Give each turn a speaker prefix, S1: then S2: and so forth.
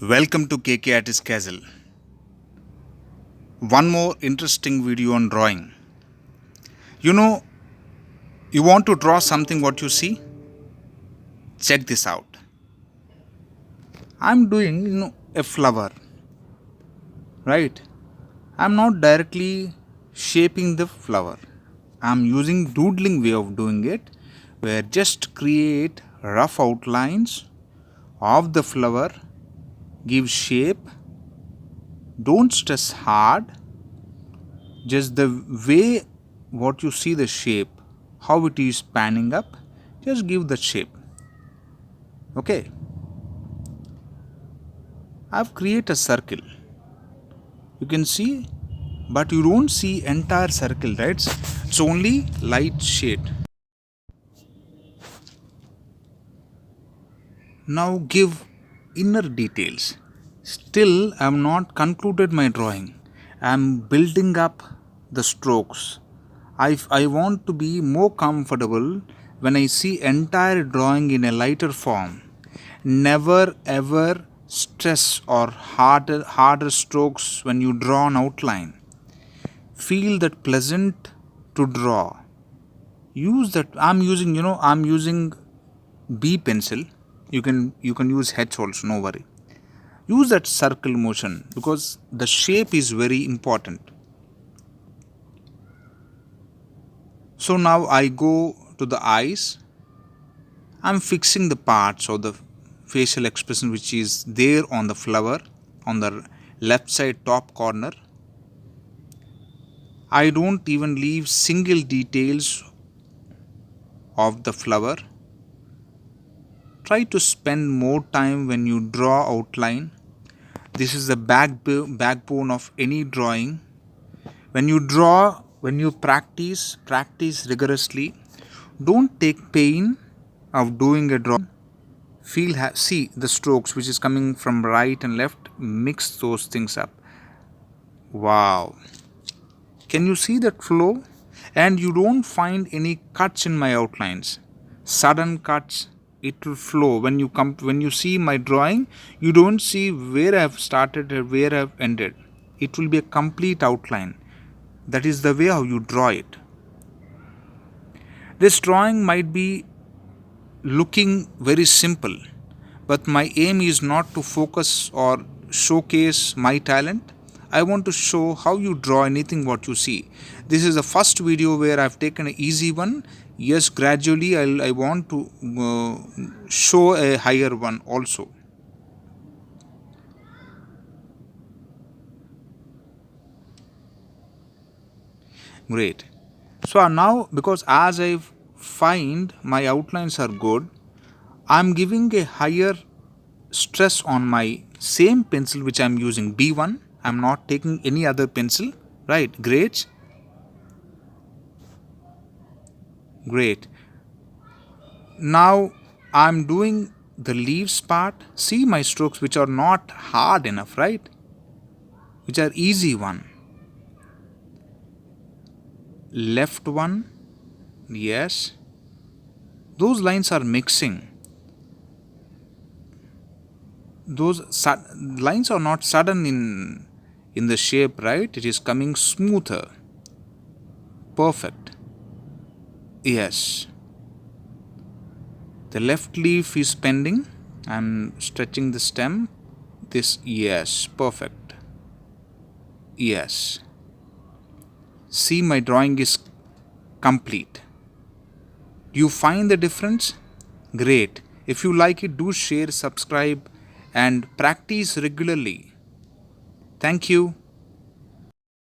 S1: Welcome to KK Artist Castle. One more interesting video on drawing. You know, you want to draw something what you see? Check this out. I'm doing a flower, right? I'm not directly shaping the flower. I'm using doodling way of doing it, where just create rough outlines of the flower, give shape, don't stress hard, just the way what you see the shape, how it is panning up, just give the shape. Okay, I've created a circle, you can see, but you don't see entire circle, right? It's only light shade. Now give inner details. Still I am not concluded my drawing. I am building up the strokes. I want to be more comfortable when I see entire drawing in a lighter form. Never ever stress or harder strokes when you draw an outline. Feel that pleasant to draw. Use that. I'm using B pencil. You can use H also, no worry. Use that circle motion because the shape is very important. So now I go to the eyes. I'm fixing the parts of the facial expression which is there on the flower on the left side top corner. I don't even leave single details of the flower. Try to spend more time when you draw outline. This is the backbone of any drawing. When you draw, when you practice rigorously. Don't take pain of doing a drawing. See the strokes which is coming from right and left. Mix those things up. Wow. Can you see that flow? And you don't find any cuts in my outlines. Sudden cuts. It will flow. When you see my drawing, you don't see where I have started or where I have ended. It will be a complete outline. That is the way how you draw it. This drawing might be looking very simple, but my aim is not to focus or showcase my talent. I want to show how you draw anything what you see. This is the first video where I've taken an easy one. Yes, gradually I want to show a higher one also. Great. So now, because as I find my outlines are good, I'm giving a higher stress on my same pencil which I'm using, B1. I'm not taking any other pencil, right? Great. Now I'm doing the leaves part. See my strokes which are not hard enough, right? Which are easy one. Left one, yes. Those lines are mixing. Those lines are not sudden in the shape, right? It is coming smoother. Perfect. Yes. The left leaf is pending. I'm stretching the stem. This, yes, perfect. Yes. See, my drawing is complete. Do you find the difference? Great. If you like it, do share, subscribe, and practice regularly. Thank you.